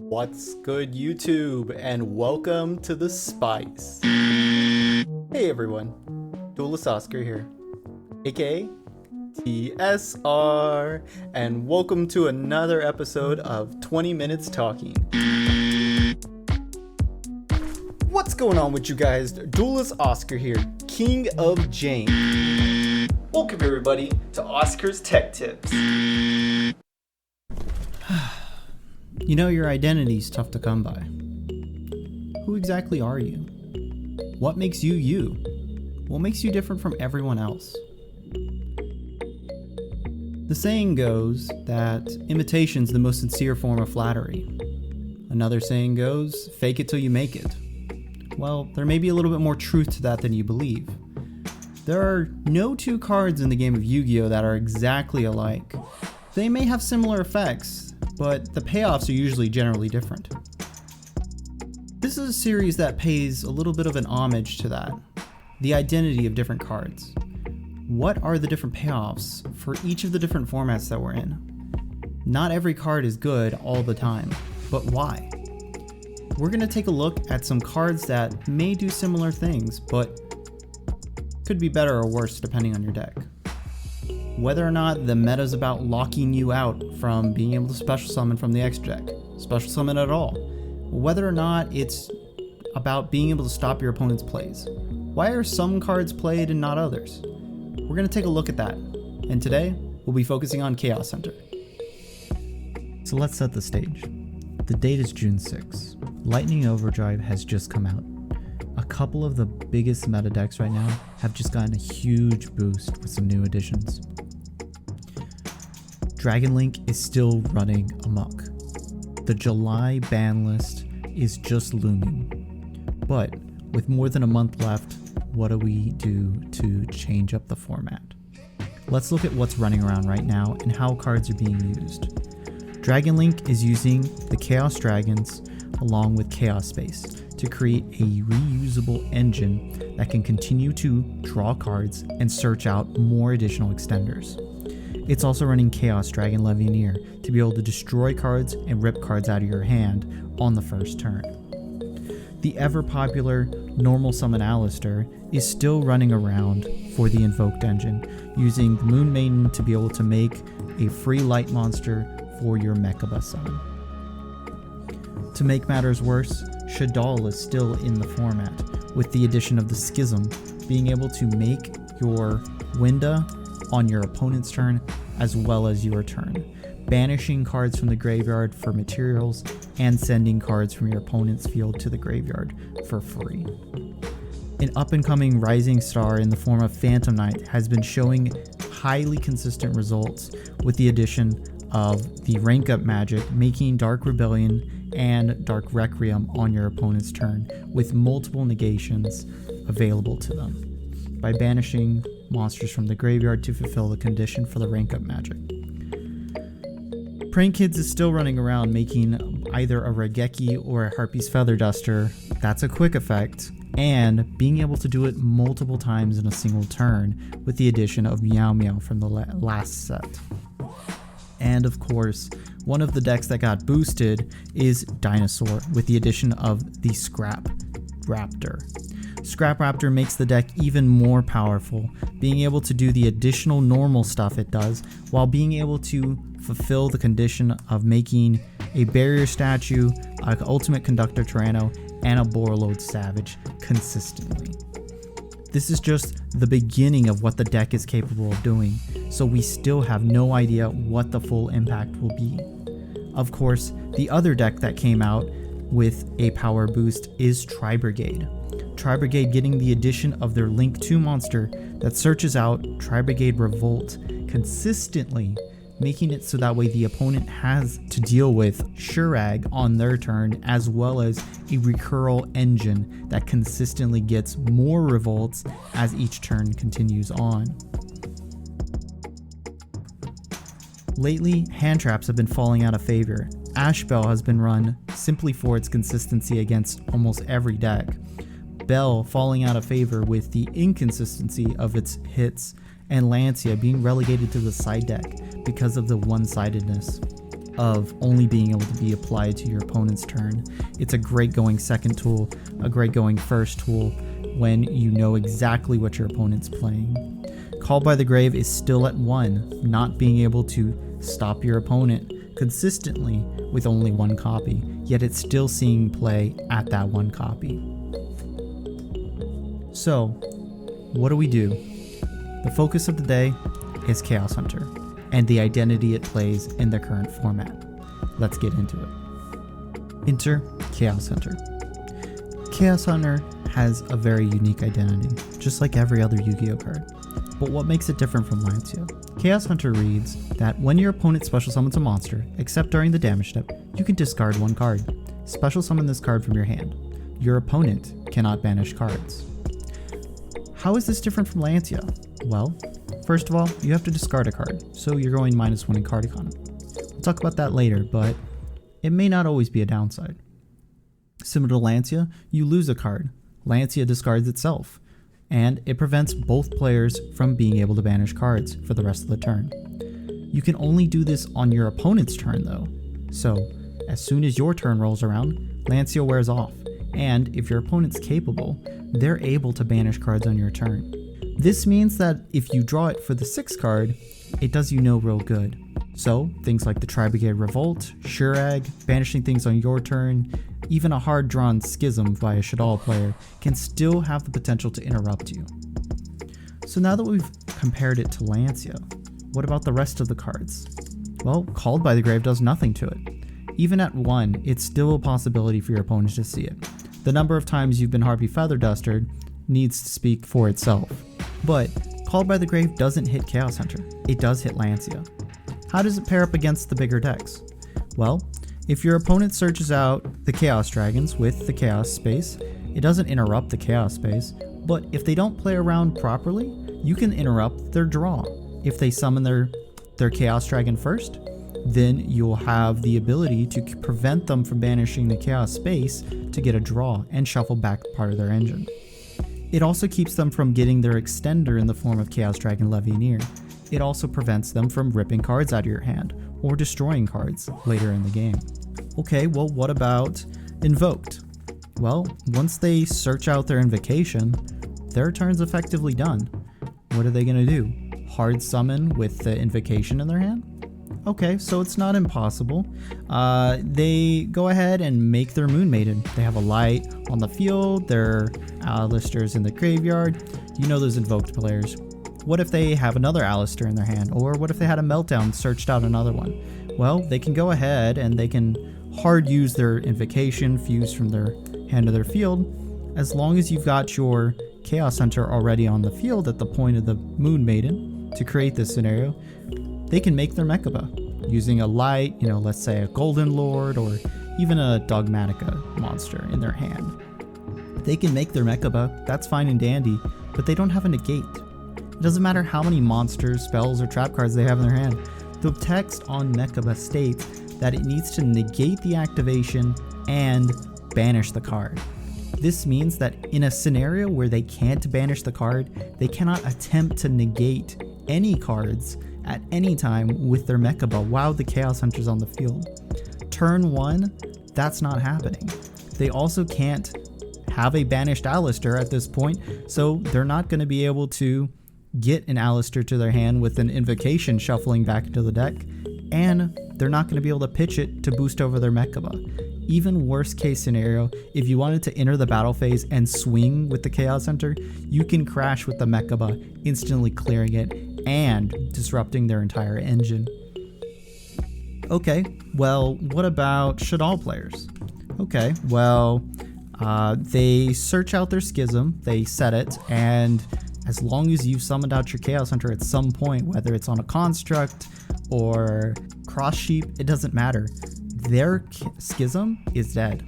What's good, YouTube, and welcome to The Spice. Hey everyone, Duelist Oscar here, aka TSR, and welcome to another episode of 20 Minutes Talking. What's going on with you guys? Duelist Oscar here, King of Jane. Welcome everybody to Oscar's Tech Tips. You know, your identity's tough to come by. Who exactly are you? What makes you you? What makes you different from everyone else? The saying goes that imitation's the most sincere form of flattery. Another saying goes, fake it till you make it. Well, there may be a little bit more truth to that than you believe. There are no two cards in the game of Yu-Gi-Oh! That are exactly alike. They may have similar effects, but the payoffs are usually generally different. This is a series that pays a little bit of an homage to that, the identity of different cards. What are the different payoffs for each of the different formats that we're in? Not every card is good all the time, but why? We're going to take a look at some cards that may do similar things, but could be better or worse depending on your deck. Whether or not the meta's about locking you out from being able to special summon from the extra deck, special summon at all. Whether or not it's about being able to stop your opponent's plays. Why are some cards played and not others? We're going to take a look at that. And today, we'll be focusing on Chaos Center. So let's set the stage. The date is June 6. Lightning Overdrive has just come out. A couple of the biggest meta decks right now have just gotten a huge boost with some new additions. Dragon Link is still running amok. The July ban list is just looming. But with more than a month left, what do we do to change up the format? Let's look at what's running around right now and how cards are being used. Dragon Link is using the Chaos Dragons along with Chaos Space to create a reusable engine that can continue to draw cards and search out more additional extenders. It's also running Chaos Dragon Levianeer to be able to destroy cards and rip cards out of your hand on the first turn. The ever popular Normal Summon Alistair is still running around for the Invoked engine, using the Moon Maiden to be able to make a free light monster for your Mechaba summon. To make matters worse, Shaddoll is still in the format, with the addition of the Schism being able to make your Winda on your opponent's turn as well as your turn, banishing cards from the graveyard for materials and sending cards from your opponent's field to the graveyard for free. An up-and-coming rising star in the form of Phantom Knight has been showing highly consistent results with the addition of the rank up magic, making Dark Rebellion and Dark Requiem on your opponent's turn with multiple negations available to them by banishing monsters from the graveyard to fulfill the condition for the rank up magic. Prank Kids is still running around making either a Regeki or a Harpy's Feather Duster. That's a quick effect, and being able to do it multiple times in a single turn with the addition of Meow Meow from the last set. And of course, one of the decks that got boosted is Dinosaur with the addition of the Scrap Raptor. Scrap Raptor makes the deck even more powerful, being able to do the additional normal stuff it does, while being able to fulfill the condition of making a Barrier Statue, an Ultimate Conductor Tyranno, and a Borreload Savage consistently. This is just the beginning of what the deck is capable of doing, so we still have no idea what the full impact will be. Of course, the other deck that came out with a power boost is Tri-Brigade. Tri-Brigade getting the addition of their Link 2 monster that searches out Tri-Brigade Revolt consistently, making it so that way the opponent has to deal with Shurag on their turn, as well as a Recurl engine that consistently gets more revolts as each turn continues on. Lately, hand traps have been falling out of favor. Ash Bell has been run simply for its consistency against almost every deck. Bell falling out of favor with the inconsistency of its hits, and Lancia being relegated to the side deck because of the one-sidedness of only being able to be applied to your opponent's turn. It's a great going second tool, a great going first tool when you know exactly what your opponent's playing. Called by the Grave is still at 1, not being able to stop your opponent consistently with only 1 copy, yet it's still seeing play at that 1 copy. So, what do we do? The focus of the day is Chaos Hunter, and the identity it plays in the current format. Let's get into it. Enter Chaos Hunter. Chaos Hunter has a very unique identity, just like every other Yu-Gi-Oh card. But what makes it different from Lancia? Chaos Hunter reads that when your opponent special summons a monster, except during the damage step, you can discard 1 card. Special summon this card from your hand. Your opponent cannot banish cards. How is this different from Lancia? Well, first of all, you have to discard a card, so you're going -1 in card economy. We'll talk about that later, but it may not always be a downside. Similar to Lancia, you lose a card. Lancia discards itself, and it prevents both players from being able to banish cards for the rest of the turn. You can only do this on your opponent's turn though, so as soon as your turn rolls around, Lancia wears off, and if your opponent's capable, they're able to banish cards on your turn. This means that if you draw it for the 6th card, it does you no real good. So things like the Tri-Brigade Revolt, Shurag, banishing things on your turn, even a hard drawn Schism by a Shadal player can still have the potential to interrupt you. So now that we've compared it to Lancia, what about the rest of the cards? Well, Called by the Grave does nothing to it. Even at 1, it's still a possibility for your opponent to see it. The number of times you've been Harpy Feather Dustered needs to speak for itself. But Called by the Grave doesn't hit Chaos Hunter, it does hit Lancia. How does it pair up against the bigger decks? Well, if your opponent searches out the Chaos Dragons with the Chaos space, it doesn't interrupt the Chaos space, but if they don't play around properly, you can interrupt their draw. If they summon their Chaos Dragon first, then you'll have the ability to prevent them from banishing the Chaos space to get a draw and shuffle back part of their engine. It also keeps them from getting their extender in the form of Chaos Dragon Levianeer. It also prevents them from ripping cards out of your hand or destroying cards later in the game. Okay, well, what about Invoked? Well, once they search out their invocation, their turn's effectively done. What are they going to do? Hard summon with the invocation in their hand? Okay, so it's not impossible. They go ahead and make their Moon Maiden. They have a light on the field, their Alistairs in the graveyard. You know those Invoked players. What if they have another Alistair in their hand? Or what if they had a Meltdown, searched out another one? Well, they can go ahead and they can hard use their invocation, fuse from their hand to their field. As long as you've got your Chaos Hunter already on the field at the point of the Moon Maiden to create this scenario, they can make their Mechaba using a light, let's say a Golden Lord or even a Dogmatica monster in their hand. They can make their Mechaba, that's fine and dandy, but they don't have a negate. It doesn't matter how many monsters, spells, or trap cards they have in their hand. The text on Mechaba states that it needs to negate the activation and banish the card. This means that in a scenario where they can't banish the card, they cannot attempt to negate any cards at any time with their Mechaba while the Chaos Hunter's on the field. Turn 1, that's not happening. They also can't have a banished Alistair at this point, so they're not going to be able to get an Alistair to their hand with an invocation shuffling back into the deck, and they're not going to be able to pitch it to boost over their Mechaba. Even worst case scenario, if you wanted to enter the battle phase and swing with the Chaos Hunter, you can crash with the Mechaba, instantly clearing it and disrupting their entire engine. Okay, well, what about Shadal players? Okay, well, they search out their Schism, they set it, and as long as you've summoned out your Chaos Hunter at some point, whether it's on a construct or cross sheep, it doesn't matter. Their Schism is dead.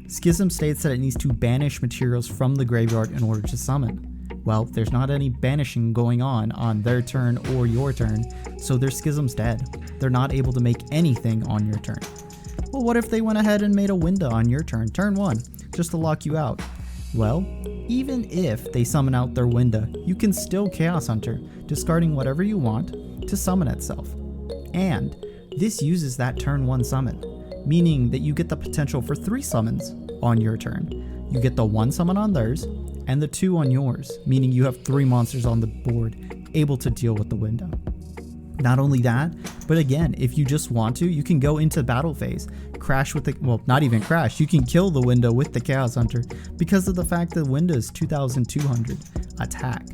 Schism states that it needs to banish materials from the graveyard in order to summon. Well, there's not any banishing going on their turn or your turn, so their Schism's dead. They're not able to make anything on your turn. Well, what if they went ahead and made a window on your turn 1, just to lock you out? Well, even if they summon out their window, you can still Chaos Hunter, discarding whatever you want to summon itself. And This uses that turn 1 summon, meaning that you get the potential for 3 summons on your turn. You get the 1 summon on theirs, and the 2 on yours, meaning you have 3 monsters on the board able to deal with the window. Not only that, but again, if you just want to, you can go into battle phase, crash with the, well, not even crash, you can kill the window with the Chaos Hunter because of the fact that the window is 2200 attack,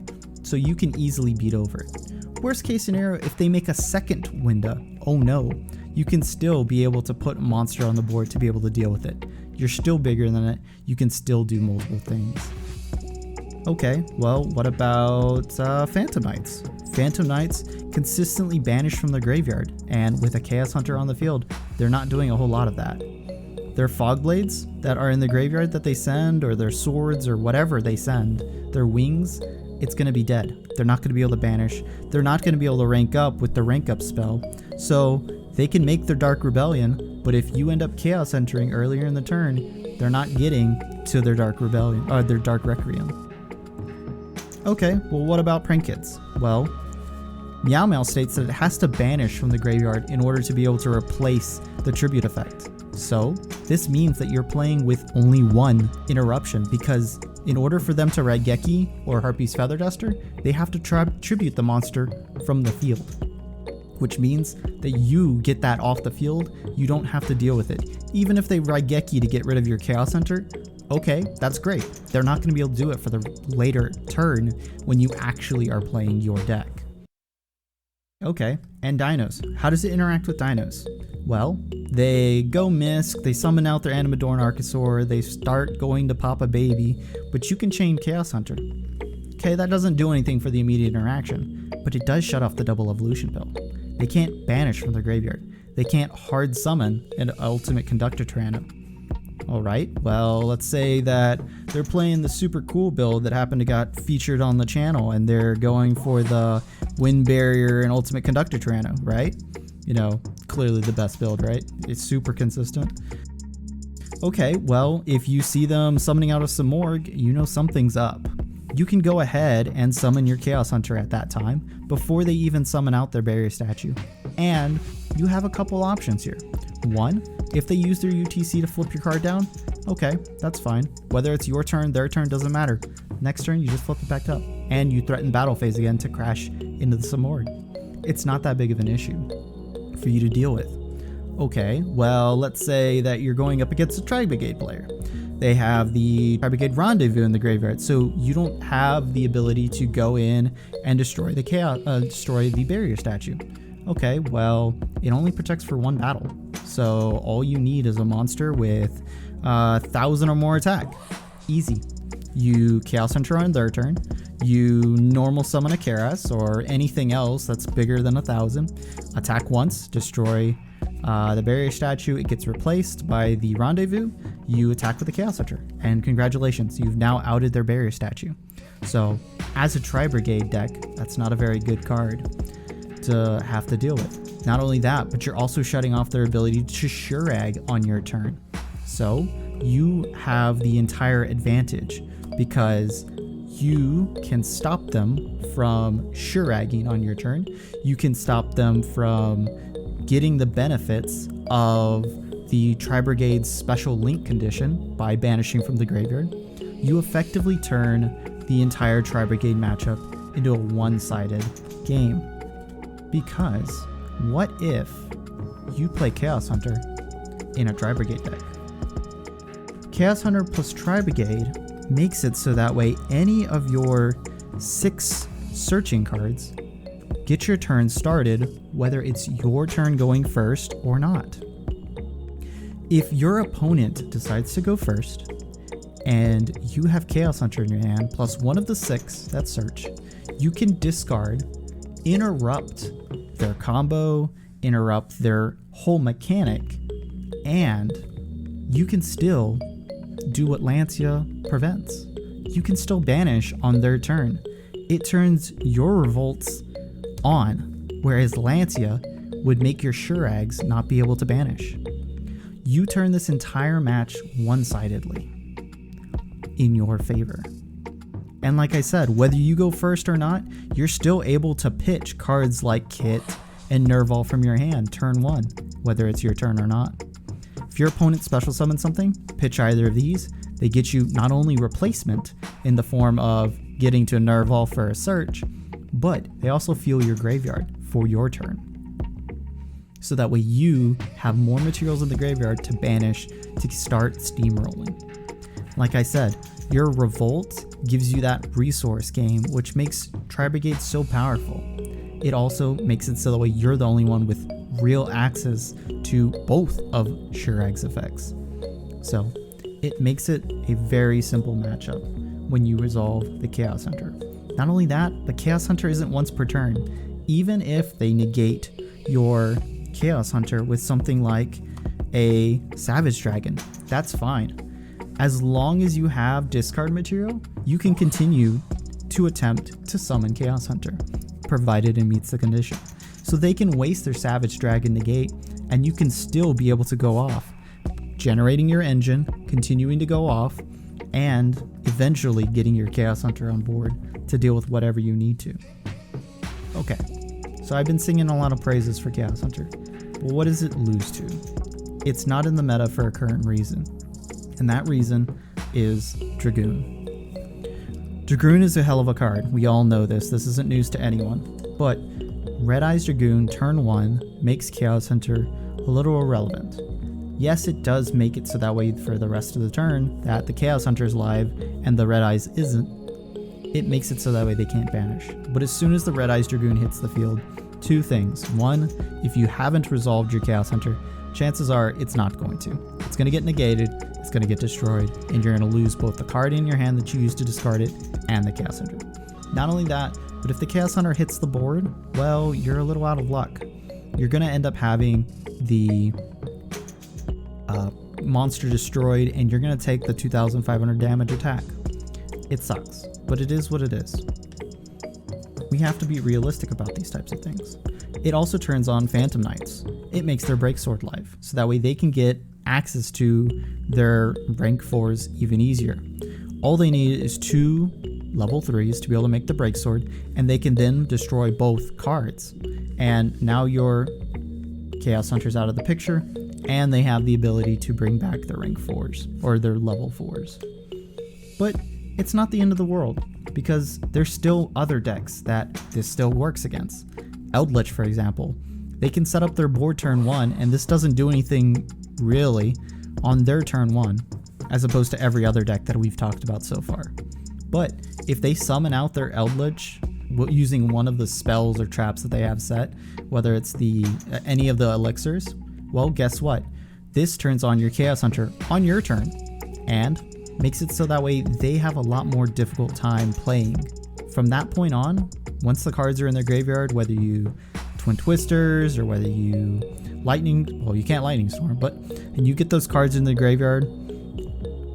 so you can easily beat over it. Worst case scenario, if they make a second window, oh no, you can still be able to put a monster on the board to be able to deal with it. You're still bigger than it, you can still do multiple things. Okay, well, what about Phantom Knights? Phantom Knights consistently banish from the graveyard, and with a Chaos Hunter on the field, they're not doing a whole lot of that. Their Fog Blades that are in the graveyard that they send, or their swords, or whatever they send, their wings, it's going to be dead. They're not going to be able to banish. They're not going to be able to rank up with the rank up spell. So they can make their Dark Rebellion, but if you end up Chaos entering earlier in the turn, they're not getting to their Dark Rebellion, or their Dark Requiem. Okay, well, what about Prankits? Well, Meow Meow states that it has to banish from the graveyard in order to be able to replace the tribute effect. So this means that you're playing with only 1 interruption, because in order for them to Raigeki or Harpy's Feather Duster, they have to tribute the monster from the field, which means that you get that off the field. You don't have to deal with it. Even if they Raigeki to get rid of your Chaos Hunter, okay, that's great. They're not going to be able to do it for the later turn when you actually are playing your deck. Okay, and Dinos. How does it interact with Dinos? Well, they go Misk, they summon out their Animadorn Archosaur, they start going to pop a baby, but you can chain Chaos Hunter. Okay, that doesn't do anything for the immediate interaction, but it does shut off the double evolution pill. They can't banish from the graveyard. They can't hard summon an Ultimate Conductor Tyranno. Alright, well, let's say that they're playing the super cool build that happened to got featured on the channel, and they're going for the Wind Barrier and Ultimate Conductor Tyranno, right? You know, clearly the best build, right? It's super consistent. Okay, well, if you see them summoning out of Simorgh, you know something's up. You can go ahead and summon your Chaos Hunter at that time, before they even summon out their Barrier Statue. And you have a couple options here. 1, if they use their UTC to flip your card down, okay, that's fine. Whether it's your turn, their turn, doesn't matter. Next turn, you just flip it back up, and you threaten battle phase again to crash into the Simorgh. It's not that big of an issue for you to deal with. Okay, well, let's say that you're going up against a Tri-Brigade player. They have the Tri-Brigade Rendezvous in the graveyard, so you don't have the ability to go in and destroy the Barrier Statue. Okay, well, it only protects for 1 battle, so all you need is a monster with 1,000 or more attack. Easy. You Chaos Hunter on their turn, you normal summon a Karas or anything else that's bigger than 1,000, attack once, destroy the Barrier Statue, it gets replaced by the Rendezvous, you attack with the Chaos Hunter, and congratulations, you've now outed their Barrier Statue. So, as a Tri-Brigade deck, that's not a very good card to have to deal with. Not only that, but you're also shutting off their ability to Shurag on your turn. So, you have the entire advantage, because you can stop them from Shuragging on your turn. You can stop them from getting the benefits of the Tri-Brigade's special link condition by banishing from the graveyard. You effectively turn the entire Tri-Brigade matchup into a one-sided game. Because what if you play Chaos Hunter in a Tri-Brigade deck? Chaos Hunter plus Tri-Brigade makes it so that way any of your 6 searching cards get your turn started, whether it's your turn going first or not. If your opponent decides to go first, and you have Chaos Hunter in your hand, plus 1 of the 6 that search, you can discard, interrupt their combo, interrupt their whole mechanic, and you can still do what Lancia prevents. You can still banish on their turn. It turns your revolts on, whereas Lancia would make your Shurags not be able to banish. You turn this entire match one-sidedly in your favor. And like I said, whether you go first or not, you're still able to pitch cards like Kit and Nerval from your hand turn 1, whether it's your turn or not. If your opponent special summons something, pitch either of these. They get you not only replacement in the form of getting to Nerval for a search, but they also fuel your graveyard for your turn. So that way you have more materials in the graveyard to banish to start steamrolling. Like I said, your Revolt gives you that resource game, which makes Tri-Brigade so powerful. It also makes it so that way you're the only one with real access to both of Shurag's effects. So it makes it a very simple matchup when you resolve the Chaos Hunter. Not only that, the Chaos Hunter isn't once per turn. Even if they negate your Chaos Hunter with something like a Savage Dragon, that's fine. As long as you have discard material, you can continue to attempt to summon Chaos Hunter, provided it meets the condition. So they can waste their Savage Dragon negate, and you can still be able to go off, generating your engine, continuing to go off, and eventually getting your Chaos Hunter on board to deal with whatever you need to. Okay, so I've been singing a lot of praises for Chaos Hunter, but what does it lose to? It's not in the meta for a current reason, and that reason is Dragoon. Dragoon is a hell of a card. We all know this. This isn't news to anyone. But Red Eyes Dragoon turn 1 makes Chaos Hunter a little irrelevant. Yes, it does make it so that way for the rest of the turn that the Chaos Hunter is live and the Red Eyes isn't. It makes it so that way they can't banish. But as soon as the Red Eyes Dragoon hits the field, two things. One, if you haven't resolved your Chaos Hunter, chances are it's not going to. It's going to get negated, it's going to get destroyed, and you're going to lose both the card in your hand that you used to discard it and the Chaos Hunter. Not only that, but if the Chaos Hunter hits the board, well, you're a little out of luck. You're going to end up having the monster destroyed, and you're going to take the 2,500 damage attack. It sucks, but it is what it is. We have to be realistic about these types of things. It also turns on Phantom Knights. It makes their Break Sword live, so that way they can get access to their rank 4s even easier. All they need is 2 level 3s to be able to make the Break Sword, and they can then destroy both cards. And now your Chaos Hunter's out of the picture, and they have the ability to bring back their rank 4s, or their level 4s. But it's not the end of the world, because there's still other decks that this still works against. Eldritch, for example, they can set up their board turn 1, and this doesn't do anything really on their turn 1, as opposed to every other deck that we've talked about so far. But if they summon out their Eldritch using one of the spells or traps that they have set, whether it's any of the elixirs, well, guess what? This turns on your Chaos Hunter on your turn, and makes it so that way they have a lot more difficult time playing. From that point on, once the cards are in their graveyard, whether you Twin Twisters or whether you you can't Lightning Storm, and you get those cards in the graveyard,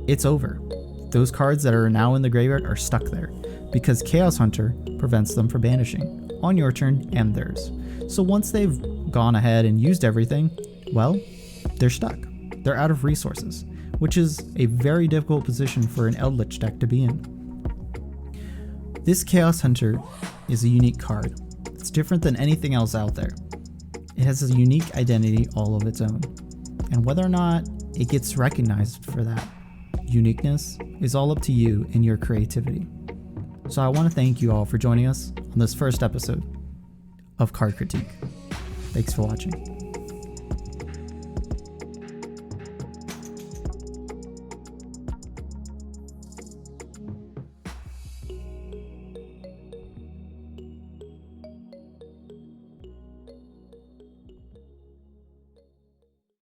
it's over. Those cards that are now in the graveyard are stuck there because Chaos Hunter prevents them from banishing on your turn and theirs. So once they've gone ahead and used everything, well, they're stuck. They're out of resources, which is a very difficult position for an Eldritch deck to be in. This Chaos Hunter is a unique card. It's different than anything else out there. It has a unique identity all of its own, and whether or not it gets recognized for that uniqueness is all up to you and your creativity. So I want to thank you all for joining us on this first episode of Card Critique. Thanks for watching.